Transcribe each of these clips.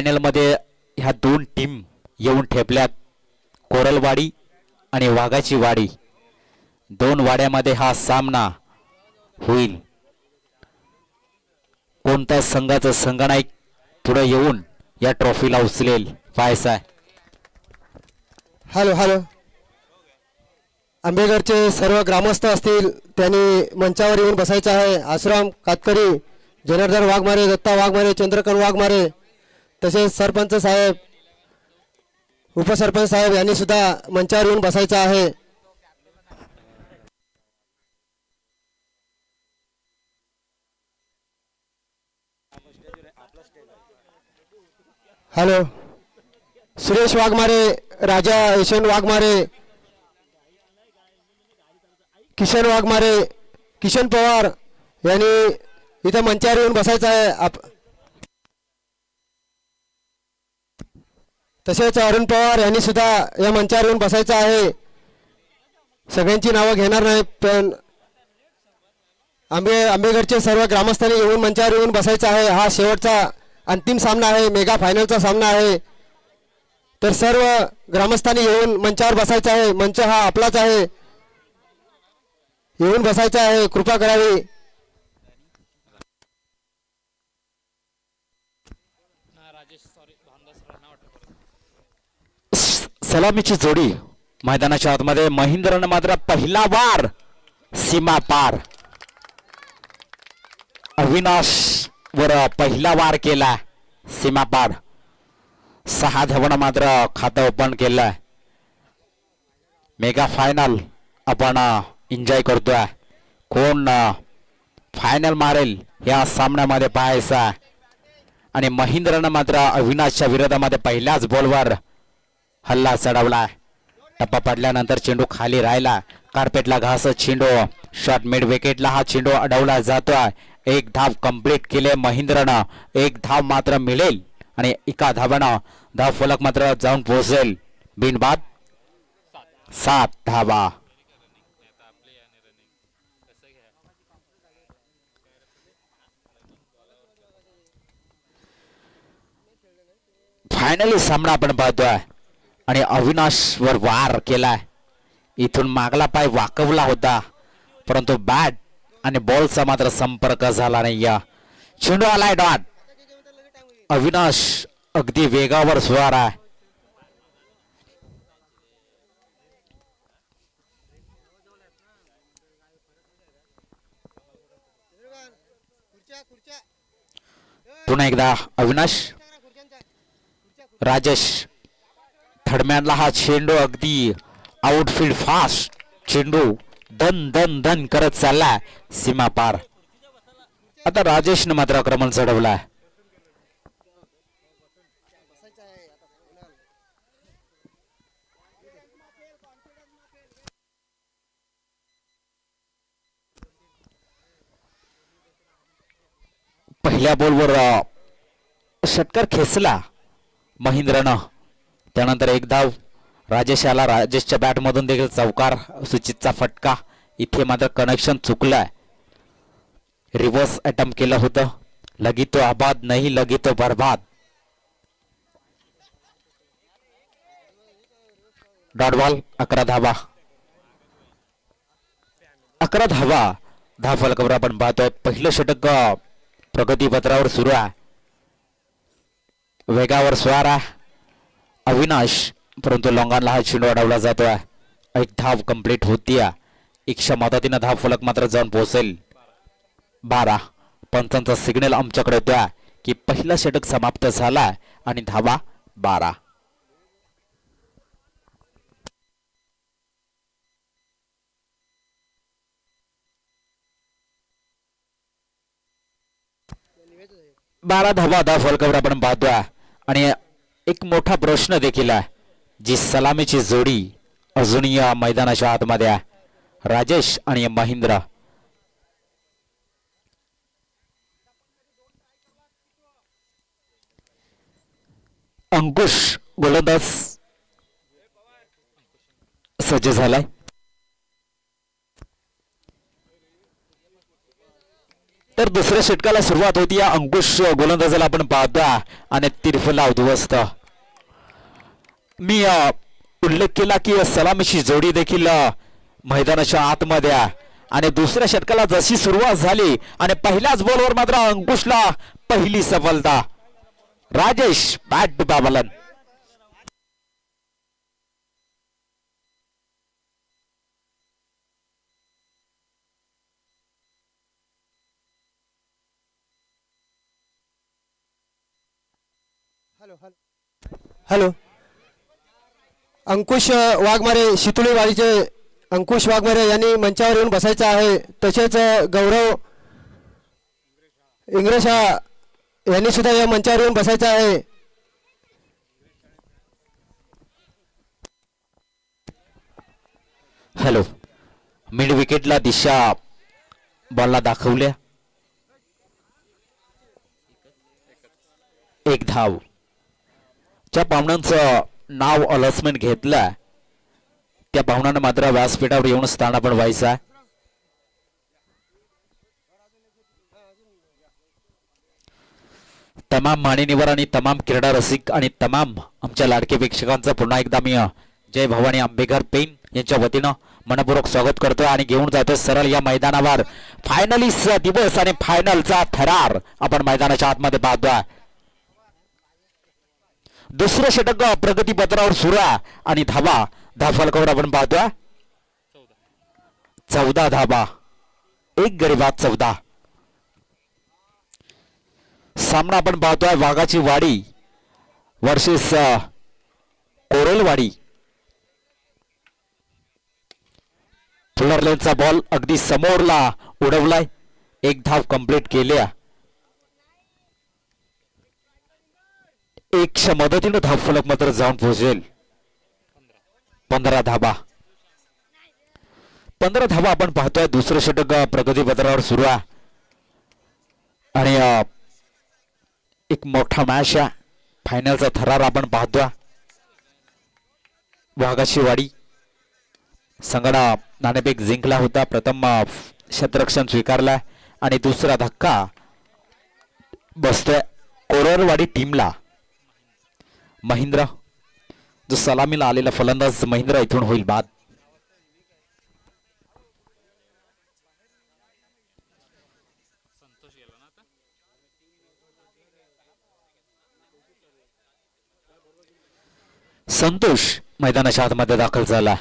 Final मध्ये ह्या दोन टीम येऊन ठेपल्यात. कोरलवाडी आणि वाघाची वाडी, दोन वाड्यामध्ये हा सामना होईल. कोणत्या संघाचं संघनायक पुढे येऊन या ट्रॉफीला उचलेल? पाहायचा आहे. हॅलो हॅलो, आंबेघरचे सर्व ग्रामस्थ असतील त्यांनी मंचावर येऊन बसायचं आहे. आश्रम कातकरी, जनार्दन वाघमारे, दत्ता वाघमारे, चंद्रकांत वाघमारे, तसेच सरपंच साहेब, उपसरपंच साहेब यांनी सुद्धा मंचावर येऊन बसायचं आहे. हॅलो, सुरेश वाघमारे, राजा यशवंत वाघमारे, किशन वाघमारे, किशन पवार यांनी इथं मंचावर येऊन बसायचं आहे. तसेच अरुण पवार यांनी सुद्धा या मंचावर येऊन बसायचं आहे. सगळ्यांची नावं घेणार नाही, पण आंबेघरचे सर्व ग्रामस्थांनी येऊन मंचावर येऊन बसायचं आहे. हा शेवटचा अंतिम सामना आहे, मेगा फायनलचा सामना आहे. तर सर्व ग्रामस्थांनी येऊन मंचावर बसायचं आहे. मंच हा आपलाच आहे, येऊन बसायचं आहे, कृपा करावी. सलामीची जोडी मैदानाच्या आतमध्ये. महेंद्रनं मात्र पहिला वार सीमा पार. अविनाश वर पहिला वार केला सीमा पार. 6 धावांना मात्र खातं ओपन केलं. मेगा फायनल आपण एन्जॉय करतोय. कोण फायनल मारेल या सामन्यामध्ये पाहायचा. आणि महेंद्रनं मात्र अविनाशच्या विरोधामध्ये पहिल्याच बॉलवर हल्ला चढवला. टप्पा पडल्यानंतर चेंडू खाली राहिला. कार्पेटला घास चेंडू शॉट मिड विकेटला हा चेंडू अडवला जातोय. एक धाव कंप्लीट केले महेंद्रनं. एक धाव मात्र मिळेल आणि एका धावानं धाव फलक मात्र जाऊन पोहोचेल. बिनबाद 7 धावा. फायनली सामना आपण पाहतोय आणि अविनाश वर वार केलाय. इथून मागला पाय वाकवला होता, परंतु बॅट आणि बॉलचा मात्र संपर्क झाला नाही. चेंडू आलाय डॉट. अविनाश अगदी वेगावर स्वार आहे. पुन्हा एकदा अविनाश. राजेश थर्डमॅनला हा चेंडू अगदी आउटफील्ड फास्ट चेंडू दन दन दन करत चालला सीमा पार. आता राजेशने मात्र आक्रमण चढवलाय. पहिल्या बॉलवर षटकार खेचला महेंद्रनं. त्यानंतर एक धाव राजेश आला. राजेशच्या बॅट मधून देखील चौकार. सुचितचा फटका. इथे मात्र कनेक्शन चुकलाय. रिव्हर्स अटेम्प्ट केलं होतं. लगी तो आबाद नाही लगी तो बर्बाद. Dot ball. 11 धावा. 11 धावा धाव फलकावर आपण पाहतोय. पहिलं षटक प्रगतीपत्रावर सुरू आहे. वेगावर स्वार आहे अविनाश, परंतु लॉंगानला हा चेंडू अडवला जातोय. एक धाव कंप्लीट होतीये. 100 मदतीनं धाव फलक मात्र जाऊन पोहोचेल. 12. पंचांचा सिग्नल आमच्याकडे द्या की पहिला षटक समाप्त झाला आणि धावा 12. धावा धाव फलकावर आपण पाहतोय. आणि एक मोठा प्रश्न देखील आहे. जी सलामीची जोडी अजूनही या मैदानाच्या आतमध्ये आहे. राजेश आणि महेंद्र. अंकुश गोलंदाज सज्ज झालाय. तर दुसऱ्या षटकाला सुरुवात होती. या अंकुश गोलंदाजाला आपण पाहतो आणि तिरफला उद्ध्वस्त. मी उल्लेख केला की सलामीची जोडी देखील मैदानाच्या आतमध्ये आहे आणि दुसऱ्या षटकाला जशी सुरुवात झाली आणि पहिल्याच बॉलवर मात्र अंकुशला पहिली सफलता. राजेश बॅट बाबलन. हॅलो. अंकुश वाघमारे शितुळेवाडीचे अंकुश वाघमारे यांनी मंचावर येऊन बसायचं आहे. तसेच गौरव इंग्रशा यांनी सुद्धा या मंचावर येऊन बसायचं आहे. हॅलो. मिड विकेटला दिशा बॉलला दाखवल्या. एक धाव. ज्या पाहुण्यांचं नाव अलॉसमेंट घेतलं त्या पाहुण्यांना मात्र व्यासपीठावर येऊन स्थान आपण व्हायचा. तमाम मान्यवर आणि तमाम क्रीडा रसिक आणि तमाम आमच्या लाडके प्रेक्षकांचं पुन्हा एकदा मी जय भवानी आंबेकर पेन यांच्या वतीनं मनपूर्वक स्वागत करतोय आणि घेऊन जातोय सरळ या मैदानावर फायनलिस्ट दिवस आणि फायनलचा थरार आपण मैदानाच्या आतमध्ये पाहतोय. दुसरं षटक प्रगती पत्रावर सुरू आहे आणि धावा फलकावर आपण पाहतोय 14 धाबा. एक गरीबात 14. सामना आपण पाहतोय वाघाची वाडी वर्सेस कोरलवाडी. फुलरलेनचा बॉल अगदी समोरला उडवलाय. एक धाव कंप्लीट केल्या. एकच्या मदतीनं धावफलक मात्र जाऊन पोहोचेल. 15 धाबा. 15 धाबा आपण पाहतोय. दुसरं षटक प्रगती पत्रावर सुरू आहे आणि एक मोठा मॅच आहे. फायनलचा थरार आपण पाहतोय. वाघाची वाडी संघाने नाणेफेक जिंकला होता. प्रथम क्षेत्ररक्षण स्वीकारला आणि दुसरा धक्का बसतोय कोरलवाडी टीमला. महिंद्र जो सलामीला आलेला फलंदाज महिंद्र इथून होईल बाद. संतोष मैदानाच्या आतमध्ये दाखल झाला.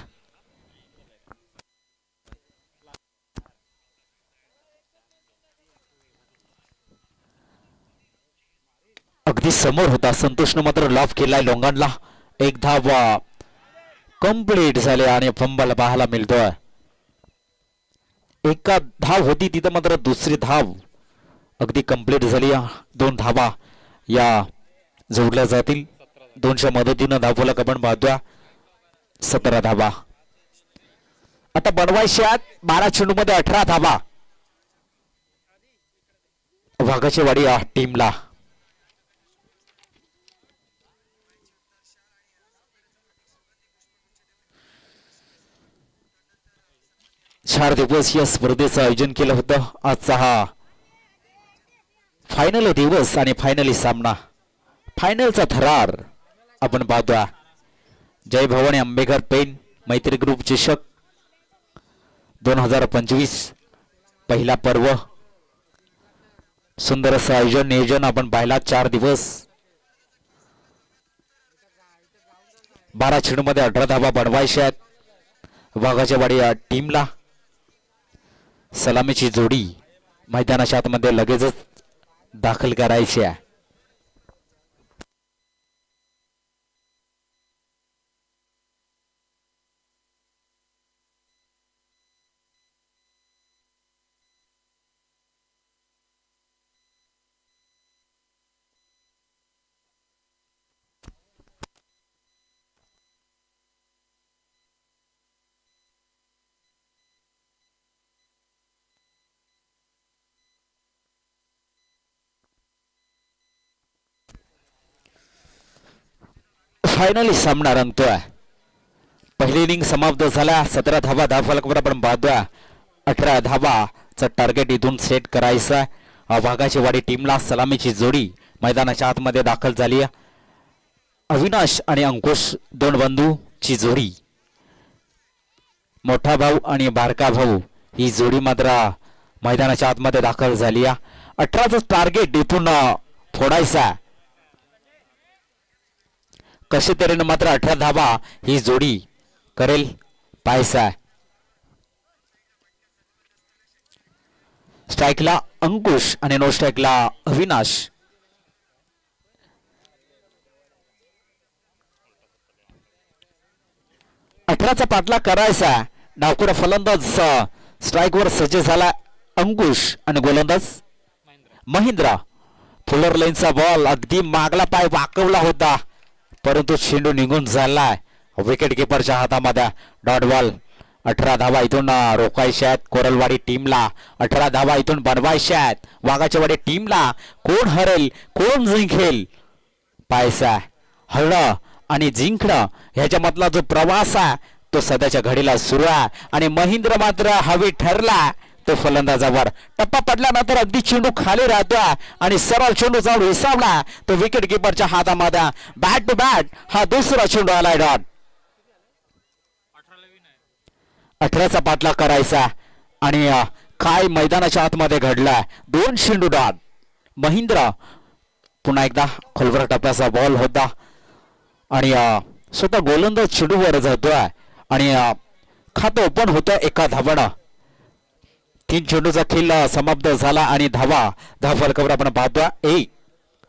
अगदी समोर होता. संतोषनं मात्र लॉफ केलाय लोंगांडला. एक धाव कंप्लीट झाले आणि फंबल पाहायला मिळतोय. एका धाव होती तिथं मात्र दुसरी धाव अगदी कंप्लीट झाली. 2 धावा या जोडल्या जातील. 2च्या मदतीनं धावफलक आपण पाहतोय. 17 धावा आता बनवायच्या आहेत. 12 चेंडूमध्ये 18 धावा वाघाची वाडी या टीमला. चार दिवसीय स्पर्धेचं आयोजन केलं होतं. आजचा हा फायनल दिवस आणि फायनली सामना. फायनलचा थरार आपण पाहतोय. जय भवानी आंबेकर पेन मैत्री ग्रुप चषक 2025 पहिला पर्व. सुंदर असं आयोजन नियोजन आपण पाहिला. 4 दिवस 12 चेंडूमध्ये 18 धावा बनवायच्या आहेत वाघाच्या वाडी या टीमला. सलामीची जोडी मैदानाच्या आतमध्ये लगेचच दाखल करायची आहे. फायनली सामना रंगतोय. पहिली इनिंग समाप्त झाला. 17 धावा धावफलकावर आपण पाहतोय. 18 धावाचं टार्गेट इथून सेट करायचं. वाघाची वाडी टीमला सलामीची जोडी मैदानाच्या आतमध्ये दाखल झाली आहे. अविनाश आणि अंकुश दोन बंधूची जोडी, मोठा भाऊ आणि बारका भाऊ ही जोडी मात्र मैदानाच्या आतमध्ये दाखल झाली आहे. 18चं टार्गेट इथून फोडायचा, कसे तऱ्हेने मात्र 18 धावा ही जोडी करेल पाहायचा. स्ट्राईकला अंकुश आणि नो स्ट्राईकला अविनाश. अठराचा पाठला करायचा. डावखुरा फलंदाज स्ट्राईकवर सज्ज झाला अंकुश आणि गोलंदाज महेंद्र. फुलर लाईनचा बॉल अगदी मागला पाय वाकवला होता, परंतु चेंडू निघून झालाय विकेट किपरच्या हातामध्ये. Dot ball. 18 धावा इथून रोखायच्या आहेत कोरलवाडी टीमला. 18 धावा इथून बनवायच्या आहेत वाघाच्या वाडी टीमला. कोण हरेल कोण जिंकेल पाहायचा. हरणं आणि जिंकणं ह्याच्यामधला जो प्रवास आहे तो सध्याच्या घडीला सुरू आहे आणि महेंद्र मात्र हवी ठरला तो फलंदाजावर. टप्पा पडल्यानंतर अगदी चेंडू खाली राहतोय आणि सरळ चेंडू जाऊन विसावला तो विकेट किपरच्या हातामध्ये. बॅट टू बॅट हा दुसरा चेंडू आलाय. डॉट. 18चा पाठला करायचा आणि काय मैदानाच्या आतमध्ये घडलाय. 2 चेंडू डॉट. महेंद्र पुन्हा एकदा खोलवर टप्प्याचा बॉल होता आणि स्वतः गोलंदाज चेंडूवर जातोय आणि खातं ओपन होतं एका धावानं. 3 चेंडूचा खेळ समाप्त झाला आणि धावा फलकावर आपण पाहतोय 1.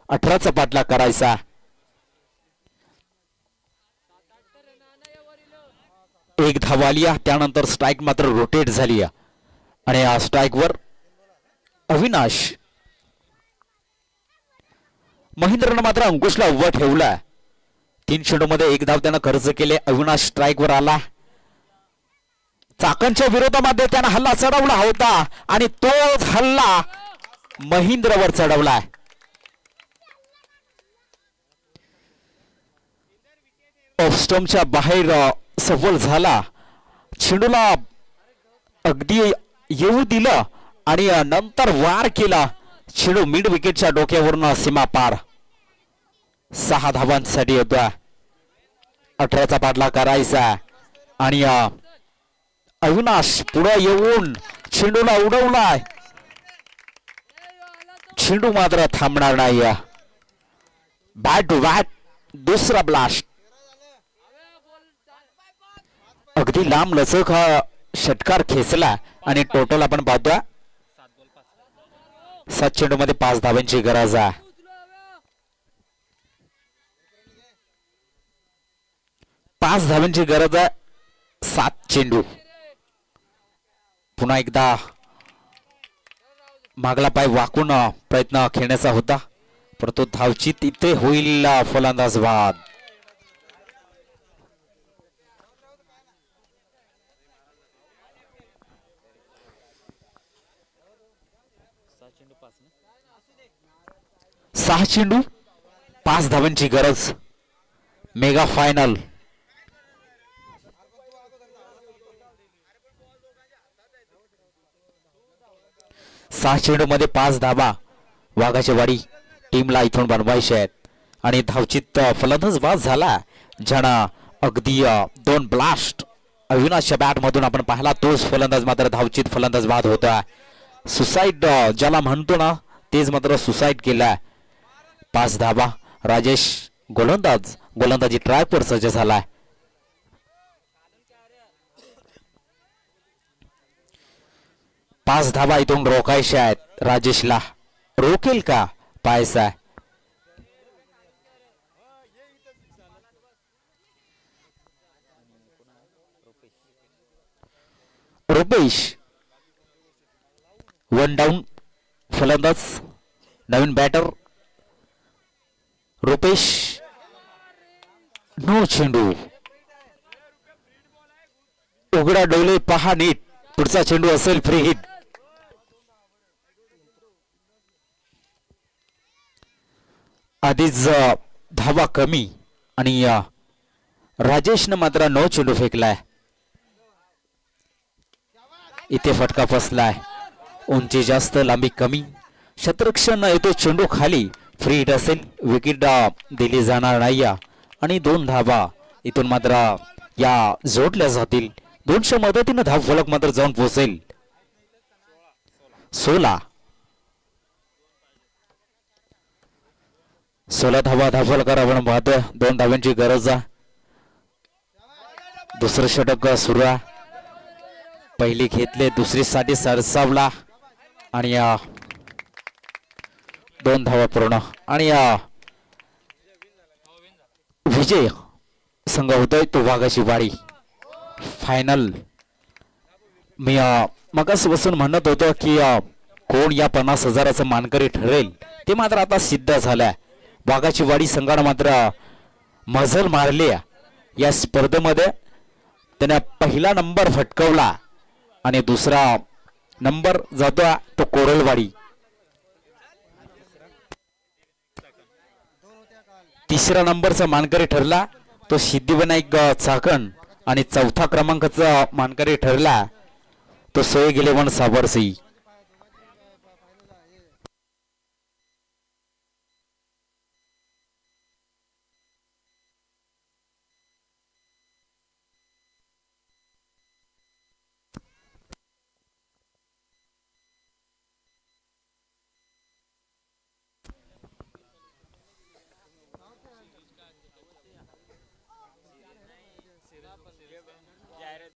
18चा पाठला करायचा. एक धावा आली, त्यानंतर स्ट्राईक मात्र रोटेट झाली आणि स्ट्राईकवर अविनाश. महेंद्रनं मात्र अंकुशला उभं ठेवला. 3 चेंडूमध्ये 1 धाव त्यानं खर्च केले. अविनाश स्ट्राईकवर आला. चाकणच्या विरोधामध्ये त्यानं हल्ला चढवला होता आणि तोच हल्ला महेंद्रवर चढवलाय. ऑफ स्टंपच्या बाहेर सफल झाला. चेंडूला अगदी येऊ दिलं आणि नंतर वार केला. चेंडू मिड विकेटच्या डोक्यावरून सीमा पार. 6 धावांसाठी होता. 18चा पाठला करायचा आणि अविनाश पुढे येऊन चेंडूला उडवलाय. चेंडू मात्र थांबणार नाही. बॅट टू बॅट दुसरा ब्लास्ट. अगदी लांब लचक हा षटकार खेचला आणि टोटल आपण पाहतोय 7 चेंडूमध्ये 5 धावांची गरज आहे. 5 धावांची गरज आहे. 7 चेंडू. पुन्हा एकदा मागला पाय वाकून प्रयत्न खेळण्याचा होता, परंतु धावची तिथे होईल फलंदाज बाद. सहा चेंडू 5 धावांची गरज. Mega final. सहा चेंडू मध्ये 5 धावा वाघाची वाडी टीमला इथून बनवायचे आहेत आणि धावचित फलंदाज बाद झाला, ज्यानं अगदी 2 ब्लास्ट अविनाशच्या बॅट मधून आपण पाहिला. तोच फलंदाज मात्र धावचित फलंदाज बाद होता. सुसाईड ज्याला म्हणतो ना तेच मात्र सुसाईड केलाय. 5 धावा. राजेश गोलंदाजी ट्रॅकवर सज्ज झालाय. पाच धावा इथून रोखायच्या आहेत. राजेशला रोकेल का पाहायचा. रुपेश 1 डाऊन फलंदाज. नवीन बॅटर रुपेश. नो चेंडू. उघडा डोले पहा नीट. पुढचा चेंडू असेल फ्री हिट. आधीच धावा कमी आणि राजेशनं मात्र 9 चेंडू फेकलाय. इथे फटका फसलाय. उंची जास्त लांबी कमी. क्षेत्ररक्षण येतो, चेंडू खाली, फ्री हिट असेल, विकेट दिली जाणार नाही आणि 2 धावा इथून मात्र या जोडल्या जातील. 200 मदतीनं धाव फलक मात्र जाऊन पोहोचेल. 16 धावा धावफलकार आपण पाहतोय. 2 धाव्यांची गरज आहे. दुसरं षटक सुरू आहे. पहिली घेतले, दुसरी साठी सरसावला आणि 2 धावा पूर्ण आणि विजय संघ होतोय तो वाघाची वाडी. फायनल मी मगासपासून म्हणत होतो की कोण या 50,000चं मानकरी ठरेल ते मात्र आता सिद्ध झालंय. वाघाची वाडी संघानं मात्र मजल मारली या स्पर्धेमध्ये. त्याने पहिला नंबर फटकवला आणि दुसरा नंबर जातो तो कोरलवाडी. तिसरा नंबरचा मानकरी ठरला तो सिद्धिविनायक चाकण आणि चौथा क्रमांकाचा मानकरी ठरला तो सोयगिलेवन साबरसी.